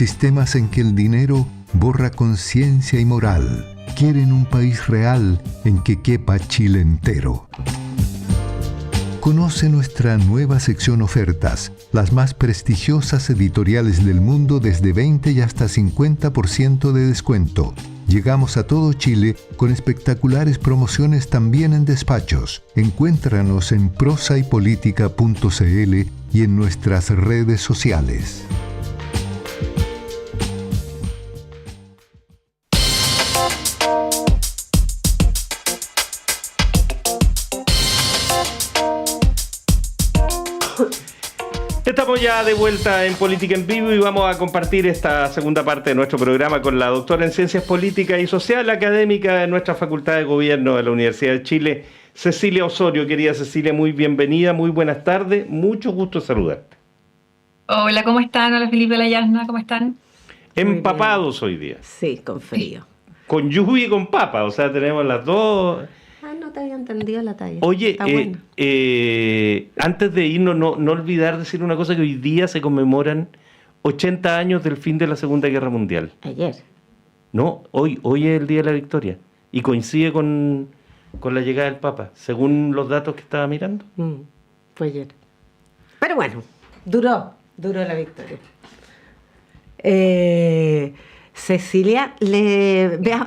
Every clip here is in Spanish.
sistemas en que el dinero borra conciencia y moral. Quieren un país real en que quepa Chile entero. Conoce nuestra nueva sección ofertas, las más prestigiosas editoriales del mundo desde 20 y hasta 50% de descuento. Llegamos a todo Chile con espectaculares promociones también en despachos. Encuéntranos en prosaypolitica.cl y en nuestras redes sociales. Estamos ya de vuelta en Política en Vivo y vamos a compartir esta segunda parte de nuestro programa con la doctora en Ciencias Políticas y Social, académica de nuestra Facultad de Gobierno de la Universidad de Chile, Cecilia Osorio. Querida Cecilia, muy bienvenida, muy buenas tardes, mucho gusto saludarte. Hola, ¿cómo están? Hola Felipe, hola Yasna, ¿cómo están? Empapados hoy día. Sí, con frío. Con lluvia y con papa, o sea, tenemos las dos. No te había entendido la talla. Oye, bueno. Antes de irnos, no olvidar decir una cosa, que hoy día se conmemoran 80 años del fin de la Segunda Guerra Mundial. Ayer. No, hoy es el Día de la Victoria y coincide con la llegada del Papa, según los datos que estaba mirando. Fue ayer. Pero bueno, duró la victoria. Cecilia,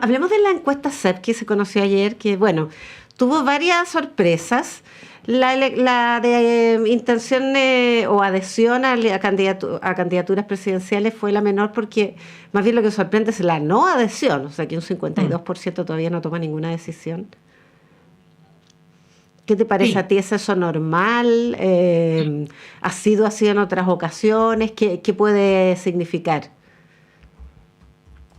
hablemos de la encuesta CEP que se conoció ayer, que bueno, tuvo varias sorpresas. La de intención o adhesión a candidaturas presidenciales fue la menor, porque más bien lo que sorprende es la no adhesión, o sea que un 52% todavía no toma ninguna decisión. ¿Qué te parece a ti? ¿Es eso normal? ¿Ha sido así en otras ocasiones? ¿Qué puede significar?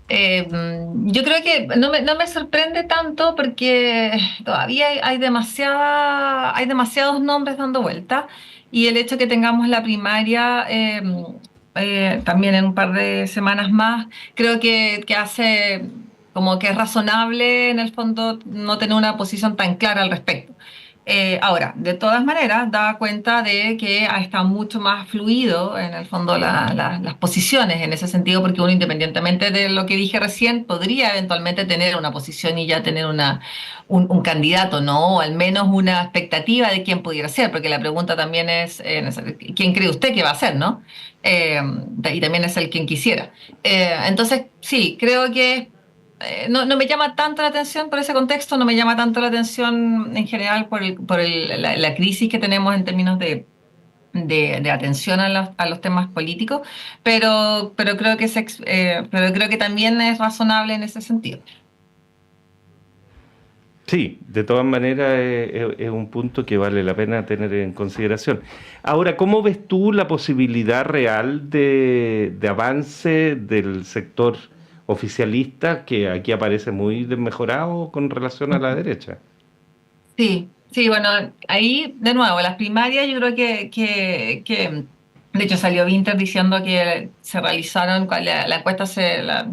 Yo creo que no me sorprende tanto, porque todavía hay demasiados nombres dando vuelta, y el hecho que tengamos la primaria también en un par de semanas más, creo que hace como que es razonable en el fondo no tener una posición tan clara al respecto. Ahora, de todas maneras, da cuenta de que está mucho más fluido en el fondo las posiciones en ese sentido, porque uno, independientemente de lo que dije recién, podría eventualmente tener una posición y ya tener un candidato, ¿no? O al menos una expectativa de quién pudiera ser, porque la pregunta también es, ¿quién cree usted que va a ser, no? Y también es el quien quisiera. Entonces, sí, creo que no me llama tanto la atención por ese contexto, no me llama tanto la atención en general por la crisis que tenemos en términos de atención a los temas políticos, pero creo que también es razonable en ese sentido. Sí, de todas maneras es un punto que vale la pena tener en consideración. Ahora, ¿cómo ves tú la posibilidad real de avance del sector oficialista, que aquí aparece muy desmejorado con relación a la derecha? Sí, bueno, ahí de nuevo, las primarias, yo creo que de hecho salió Winter diciendo que se realizaron, la encuesta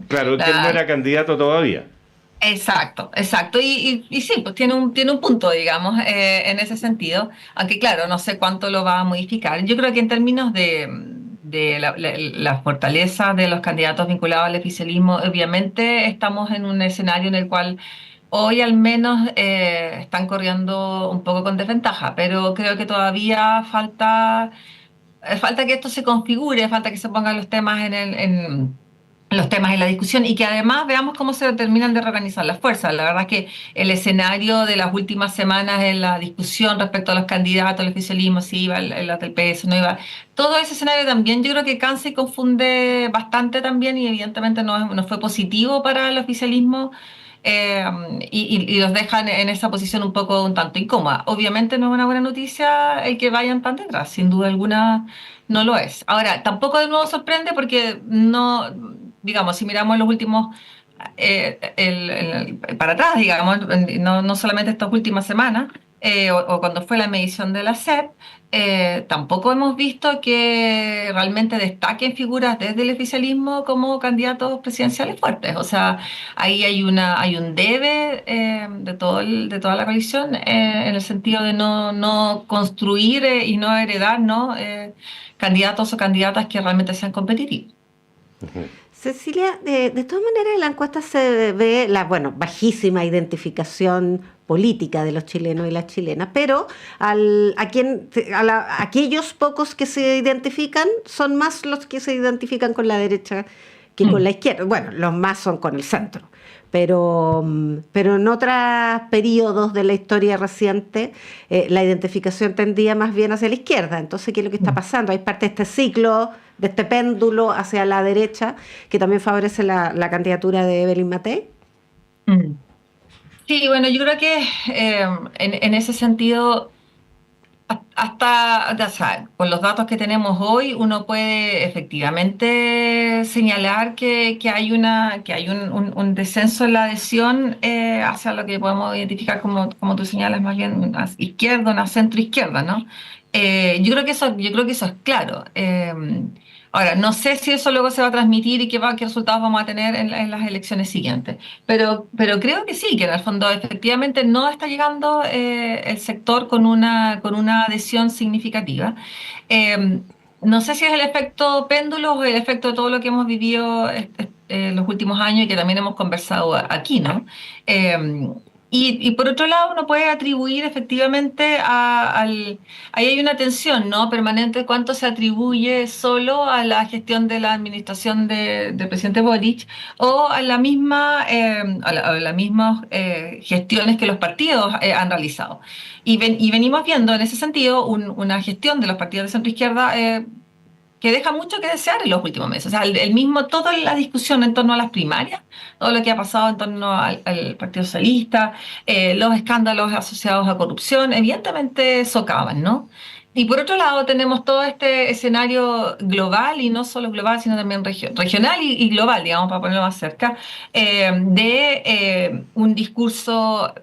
Claro, que él no era candidato todavía. Exacto. Y sí, pues tiene un punto, digamos, en ese sentido, aunque claro, no sé cuánto lo va a modificar. Yo creo que en términos de la fortaleza de los candidatos vinculados al oficialismo, obviamente estamos en un escenario en el cual hoy al menos están corriendo un poco con desventaja, pero creo que todavía falta que esto se configure, falta que se pongan los temas los temas en la discusión, y que además veamos cómo se terminan de reorganizar las fuerzas. La verdad es que el escenario de las últimas semanas en la discusión respecto a los candidatos al oficialismo, si iba el del PS, no iba, todo ese escenario también yo creo que cansa y confunde bastante también, y evidentemente no fue positivo para el oficialismo. Y los dejan en esa posición un tanto incómoda. Obviamente no es una buena noticia el que vayan tan detrás, sin duda alguna no lo es. Ahora, tampoco de nuevo sorprende, porque no, digamos, si miramos los últimos, para atrás, digamos, no solamente estas últimas semanas, o cuando fue la medición de la SEP, tampoco hemos visto que realmente destaquen figuras desde el oficialismo como candidatos presidenciales fuertes. O sea, ahí hay un debe de toda la coalición, en el sentido de no construir y no heredar, ¿no? Candidatos o candidatas que realmente sean competitivos. Cecilia, de todas maneras en la encuesta se ve la, bueno, bajísima identificación política de los chilenos y las chilenas, pero aquellos pocos que se identifican son más los que se identifican con la derecha que con la izquierda. Bueno, los más son con el centro. Pero en otros periodos de la historia reciente la identificación tendía más bien hacia la izquierda. Entonces, ¿qué es lo que está pasando? Hay parte de este ciclo, de este péndulo hacia la derecha, que también favorece la candidatura de Evelyn Matei. Sí, bueno, yo creo que en ese sentido, o sea, con los datos que tenemos hoy, uno puede efectivamente señalar que hay un descenso en la adhesión hacia lo que podemos identificar como tú señalas, más bien una izquierda, una centro-izquierda, ¿no? Yo creo que eso es claro. Ahora, no sé si eso luego se va a transmitir y qué resultados vamos a tener en las elecciones siguientes, pero creo que sí, que en el fondo efectivamente no está llegando el sector con una adhesión significativa. No sé si es el efecto péndulo o el efecto de todo lo que hemos vivido los últimos años y que también hemos conversado aquí, ¿no? Y por otro lado, uno puede atribuir efectivamente ahí hay una tensión, ¿no?, permanente, cuánto se atribuye solo a la gestión de la administración del presidente Boric o a las mismas gestiones que los partidos han realizado. Y venimos viendo en ese sentido una gestión de los partidos de centro-izquierda que deja mucho que desear en los últimos meses. O sea, toda la discusión en torno a las primarias, todo lo que ha pasado en torno al Partido Socialista, los escándalos asociados a corrupción, evidentemente socavan, ¿no? Y por otro lado tenemos todo este escenario global, y no solo global, sino también regional y global, digamos, para ponerlo más cerca, de un discurso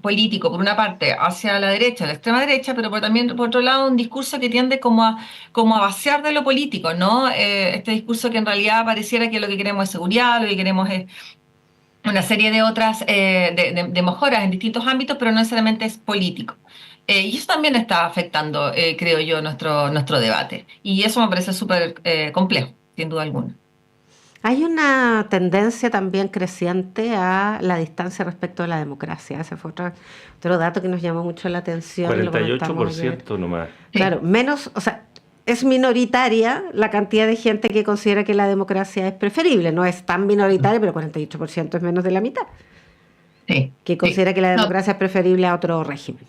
político, por una parte, hacia la derecha, la extrema derecha, pero también, por otro lado, un discurso que tiende como a vaciar de lo político, ¿no? Este discurso que en realidad pareciera que lo que queremos es seguridad, lo que queremos es una serie de otras de mejoras en distintos ámbitos, pero no necesariamente es político. Y eso también está afectando, creo yo, nuestro debate. Y eso me parece súper complejo, sin duda alguna. Hay una tendencia también creciente a la distancia respecto a la democracia. Ese fue otro dato que nos llamó mucho la atención. 48% nomás. Claro, menos, o sea, es minoritaria la cantidad de gente que considera que la democracia es preferible. No es tan minoritaria, pero 48% es menos de la mitad. Sí. Que considera que la democracia es preferible a otro régimen.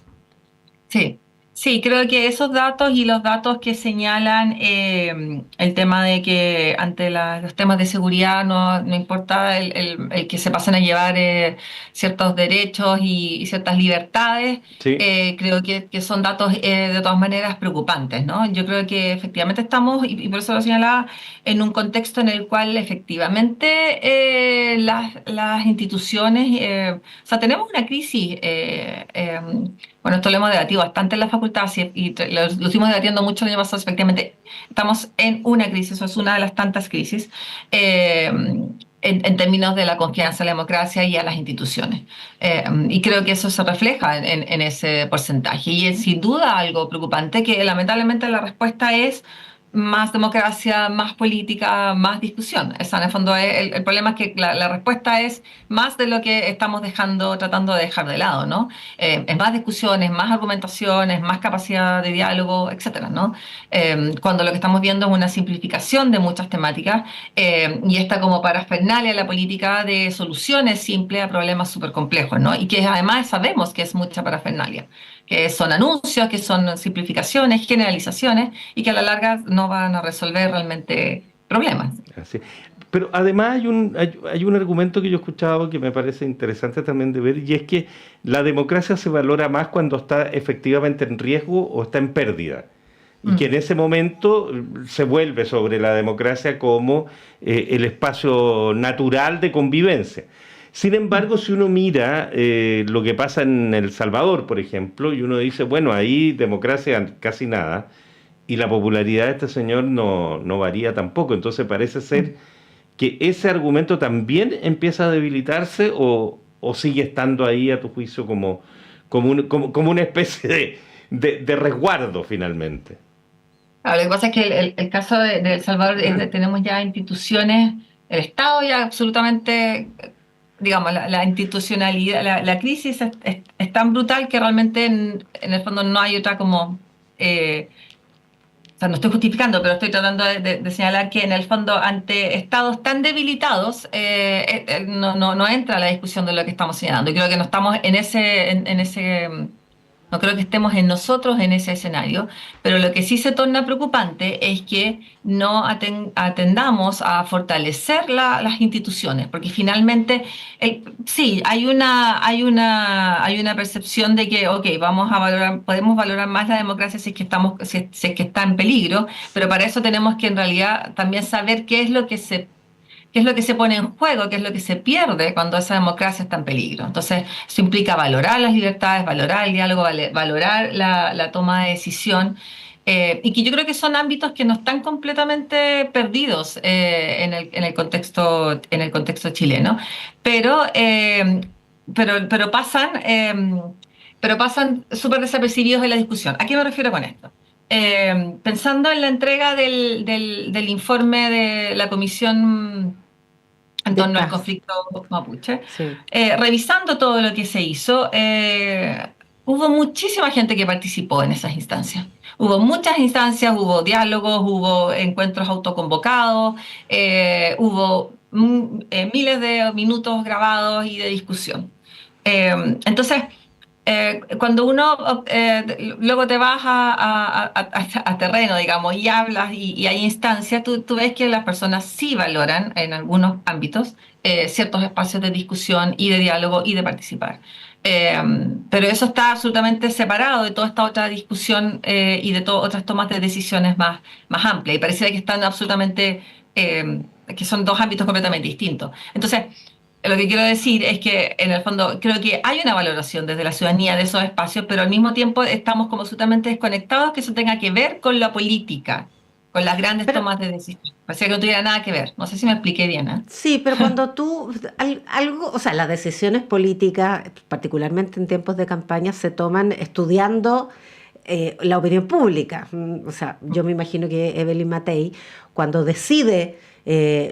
Sí. Sí, creo que esos datos y los datos que señalan el tema de que ante los temas de seguridad no importa el que se pasen a llevar ciertos derechos y ciertas libertades, Sí. Creo que son datos de todas maneras preocupantes, ¿no? Yo creo que efectivamente estamos, y por eso lo señalaba, en un contexto en el cual efectivamente las instituciones, o sea, tenemos una crisis. Bueno, esto lo hemos debatido bastante en la facultad y lo estuvimos debatiendo mucho el año pasado. Efectivamente, estamos en una crisis, eso es una de las tantas crisis, en términos de la confianza a la democracia y a las instituciones. Y creo que eso se refleja en ese porcentaje. Y es sin duda algo preocupante, que lamentablemente la respuesta es más democracia, más política, más discusión. O sea, en el fondo el problema es que la respuesta es más de lo que estamos tratando de dejar de lado, ¿no? Es más discusiones, más argumentaciones, más capacidad de diálogo, etcétera, ¿no? Cuando lo que estamos viendo es una simplificación de muchas temáticas y esta como parafernalia la política de soluciones simples a problemas súper complejos, ¿no? Y que además sabemos que es mucha parafernalia, que son anuncios, que son simplificaciones, generalizaciones, y que a la larga no van a resolver realmente problemas. Así. Pero además hay un argumento que yo he escuchado que me parece interesante también de ver, y es que la democracia se valora más cuando está efectivamente en riesgo o está en pérdida. Y que en ese momento se vuelve sobre la democracia como el espacio natural de convivencia. Sin embargo, si uno mira lo que pasa en El Salvador, por ejemplo, y uno dice, bueno, ahí democracia casi nada, y la popularidad de este señor no varía tampoco. Entonces parece ser que ese argumento también empieza a debilitarse o sigue estando ahí, a tu juicio, como una especie de resguardo finalmente. Claro, lo que pasa es que el caso de El Salvador es tenemos ya instituciones, el Estado ya absolutamente, digamos, la institucionalidad, la crisis es tan brutal que realmente en el fondo no hay otra como, o sea, no estoy justificando, pero estoy tratando de señalar que en el fondo ante estados tan debilitados no entra la discusión de lo que estamos señalando. Y creo que no estamos en ese no creo que estemos en nosotros en ese escenario, pero lo que sí se torna preocupante es que no atendamos a fortalecer las instituciones, porque finalmente sí, hay una percepción de que, ok, podemos valorar más la democracia si es que si es que está en peligro, pero para eso tenemos que en realidad también saber qué es lo que se pone en juego, qué es lo que se pierde cuando esa democracia está en peligro. Entonces, eso implica valorar las libertades, valorar el diálogo, valorar la toma de decisión, y que yo creo que son ámbitos que no están completamente perdidos en el contexto chileno, pero, pero pasan súper desapercibidos en la discusión. ¿A qué me refiero con esto? Pensando en la entrega del informe de la Comisión en torno al conflicto mapuche, Sí. Revisando todo lo que se hizo, hubo muchísima gente que participó en esas instancias. Hubo muchas instancias, hubo diálogos, hubo encuentros autoconvocados, hubo miles de minutos grabados y de discusión. Entonces, cuando uno luego te vas a terreno, digamos, y hablas y hay instancias, tú ves que las personas sí valoran en algunos ámbitos ciertos espacios de discusión y de diálogo y de participar. Pero eso está absolutamente separado de toda esta otra discusión y de otras tomas de decisiones más amplias. Y pareciera que están absolutamente, que son dos ámbitos completamente distintos. Entonces, lo que quiero decir es que, en el fondo, creo que hay una valoración desde la ciudadanía de esos espacios, pero al mismo tiempo estamos como absolutamente desconectados que eso tenga que ver con la política, con las grandes Pero, tomas de decisión. Parecía que no tuviera nada que ver. No sé si me expliqué bien, ¿eh? sí, pero cuando tú, algo, o sea, las decisiones políticas, particularmente en tiempos de campaña, se toman estudiando la opinión pública. O sea, yo me imagino que Evelyn Matei, cuando decide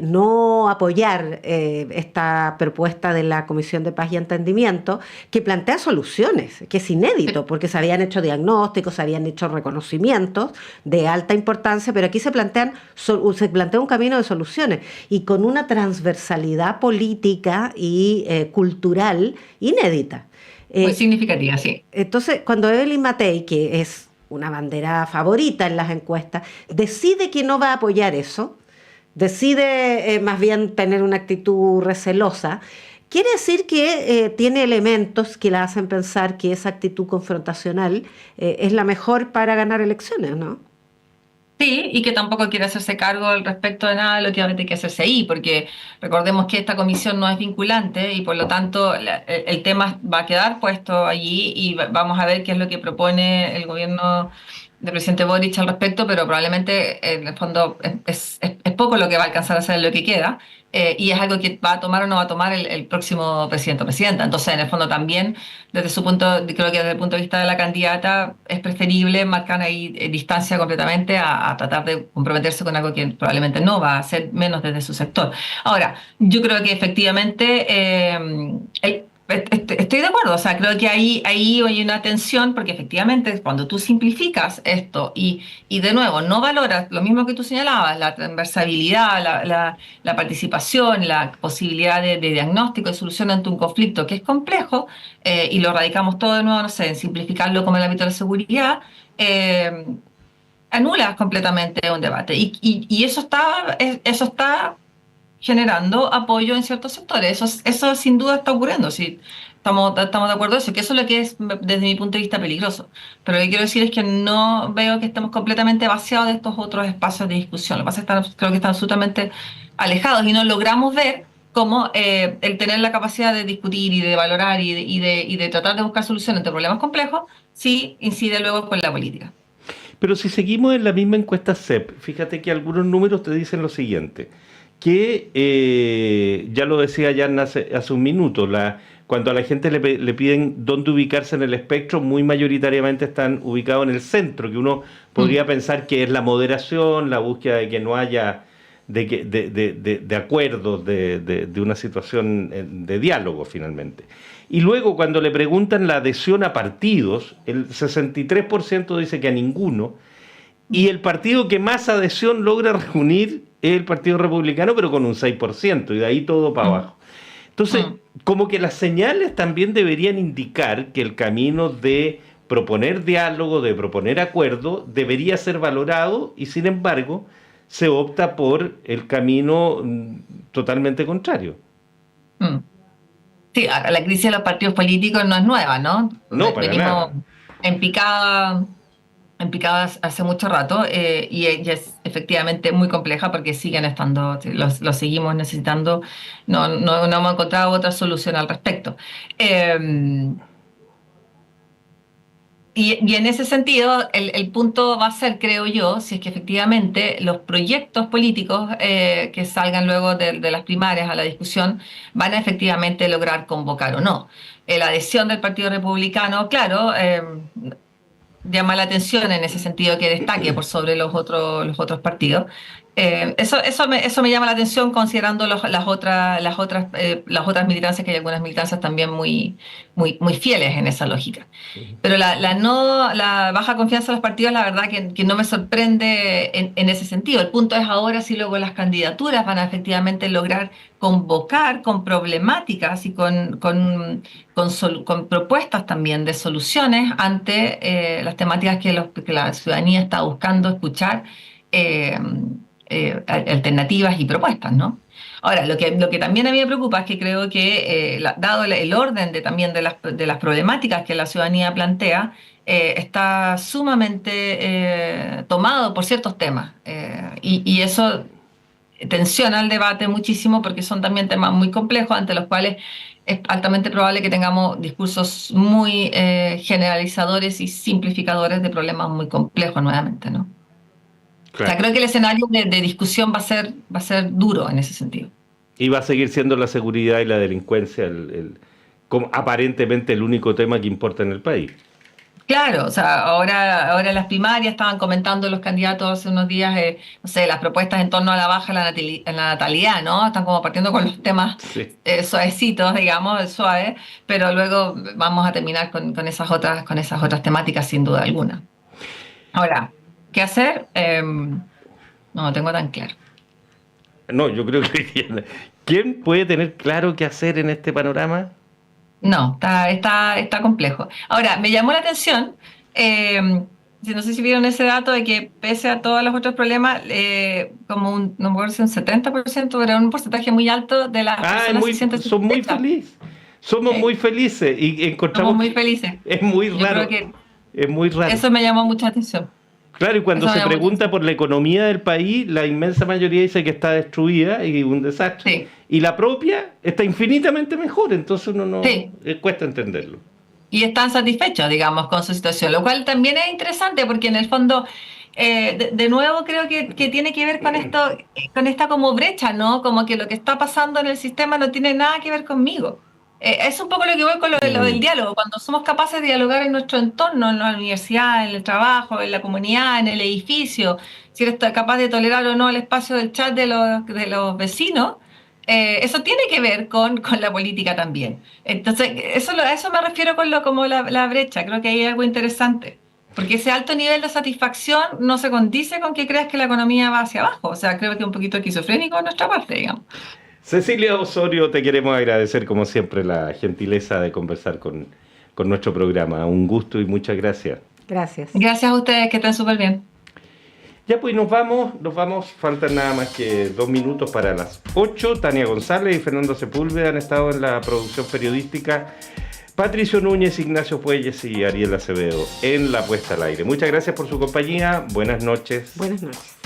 no apoyar esta propuesta de la Comisión de Paz y Entendimiento, que plantea soluciones, que es inédito, porque se habían hecho diagnósticos, se habían hecho reconocimientos de alta importancia, pero aquí se plantea un camino de soluciones y con una transversalidad política y cultural inédita. Muy significativa, sí. Entonces, cuando Evelyn Matei, que es una bandera favorita en las encuestas, decide que no va a apoyar eso, decide más bien tener una actitud recelosa, quiere decir que tiene elementos que la hacen pensar que esa actitud confrontacional es la mejor para ganar elecciones, ¿no? Sí, y que tampoco quiere hacerse cargo al respecto de nada de lo que obviamente hay que hacerse ahí, porque recordemos que esta comisión no es vinculante y por lo tanto el tema va a quedar puesto allí y vamos a ver qué es lo que propone el gobierno del presidente Boric al respecto, pero probablemente en el fondo es poco lo que va a alcanzar a hacer en lo que queda, y es algo que va a tomar o no va a tomar el próximo presidente o presidenta. Entonces, en el fondo también, creo que desde el punto de vista de la candidata, es preferible marcar ahí distancia completamente a tratar de comprometerse con algo que probablemente no va a hacer, menos desde su sector. Ahora, yo creo que efectivamente estoy de acuerdo, o sea, creo que ahí hay una tensión, porque efectivamente cuando tú simplificas esto y de nuevo no valoras lo mismo que tú señalabas, la transversalidad, la participación, la posibilidad de diagnóstico y solución ante un conflicto que es complejo, y lo radicamos todo de nuevo, no sé, en simplificarlo como el ámbito de la seguridad, anulas completamente un debate. Y eso está generando apoyo en ciertos sectores. Eso sin duda está ocurriendo, sí, estamos de acuerdo en eso, que eso es lo que es desde mi punto de vista peligroso. Pero lo que quiero decir es que no veo que estemos completamente vaciados de estos otros espacios de discusión. Lo que pasa es que creo que están absolutamente alejados y no logramos ver cómo el tener la capacidad de discutir y de valorar y de tratar de buscar soluciones ante problemas complejos, sí incide luego con la política. Pero si seguimos en la misma encuesta CEP, fíjate que algunos números te dicen lo siguiente, que, ya lo decía Jan hace un minuto, cuando a la gente le piden dónde ubicarse en el espectro, muy mayoritariamente están ubicados en el centro, que uno podría pensar que es la moderación, la búsqueda de que no haya de acuerdos, de una situación de diálogo finalmente. Y luego cuando le preguntan la adhesión a partidos, el 63% dice que a ninguno, y el partido que más adhesión logra reunir es el Partido Republicano, pero con un 6%, y de ahí todo para abajo. Entonces, como que las señales también deberían indicar que el camino de proponer diálogo, de proponer acuerdo, debería ser valorado, y sin embargo, se opta por el camino totalmente contrario. Sí, la crisis de los partidos políticos no es nueva, ¿no? No, para nada. En picada hace mucho rato, y ella es efectivamente muy compleja porque siguen estando, lo seguimos necesitando, no hemos encontrado otra solución al respecto. Y en ese sentido, el punto va a ser, creo yo, si es que efectivamente los proyectos políticos que salgan luego de las primarias a la discusión van a efectivamente lograr convocar o no. La adhesión del Partido Republicano, claro, llama la atención en ese sentido que destaque por sobre los otros partidos. Eso me llama la atención considerando las otras militancias, que hay algunas militancias también muy fieles en esa lógica. Pero la baja confianza de los partidos, la verdad que no me sorprende en ese sentido. El punto es ahora si luego las candidaturas van a efectivamente lograr convocar con problemáticas y con propuestas también de soluciones ante las temáticas que la ciudadanía está buscando escuchar, alternativas y propuestas, ¿no? Ahora, lo que también a mí me preocupa es que creo que, dado el orden también de las problemáticas que la ciudadanía plantea, está sumamente tomado por ciertos temas, y eso tensiona el debate muchísimo porque son también temas muy complejos ante los cuales es altamente probable que tengamos discursos muy generalizadores y simplificadores de problemas muy complejos nuevamente, ¿no? Claro. O sea, creo que el escenario de discusión va a ser duro en ese sentido. Y va a seguir siendo la seguridad y la delincuencia aparentemente el único tema que importa en el país. Claro, o sea, ahora en las primarias estaban comentando los candidatos hace unos días, no sé, las propuestas en torno a la baja en la natalidad, ¿no? Están como partiendo con los temas suavecitos, digamos, suaves, pero luego vamos a terminar con esas otras temáticas sin duda alguna. Ahora, ¿qué hacer? No lo tengo tan claro. No, yo creo que ¿quién puede tener claro qué hacer en este panorama? No, está complejo. Ahora, me llamó la atención, no sé si vieron ese dato de que pese a todos los otros problemas, no me acuerdo si un 70%, pero un porcentaje muy alto de las personas se sienten son muy felices. Somos muy felices y encontramos... Somos muy felices. Es muy raro. Es muy raro. Eso me llamó mucha atención. Claro, y cuando se pregunta por la economía del país, la inmensa mayoría dice que está destruida y un desastre. Sí. Y la propia está infinitamente mejor, entonces uno no cuesta entenderlo. Y están satisfechos, digamos, con su situación, lo cual también es interesante porque en el fondo, de nuevo creo que tiene que ver con esto, con esta como brecha, ¿no? Como que lo que está pasando en el sistema no tiene nada que ver conmigo. Es un poco lo que voy con lo del diálogo. Cuando somos capaces de dialogar en nuestro entorno, en la universidad, en el trabajo, en la comunidad, en el edificio, si eres capaz de tolerar o no el espacio del chat de los vecinos, eso tiene que ver con la política también. Entonces, a eso me refiero con como la brecha. Creo que hay algo interesante. Porque ese alto nivel de satisfacción no se condice con que creas que la economía va hacia abajo. O sea, creo que es un poquito esquizofrénico de nuestra parte, digamos. Cecilia Osorio, te queremos agradecer como siempre la gentileza de conversar con nuestro programa. Un gusto y muchas gracias. Gracias. Gracias a ustedes, que estén súper bien. Ya pues nos vamos, faltan nada más que 2 minutos para las 8. Tania González y Fernando Sepúlveda han estado en la producción periodística, Patricio Núñez, Ignacio Puelles y Ariel Acevedo en la puesta al aire. Muchas gracias por su compañía, buenas noches. Buenas noches.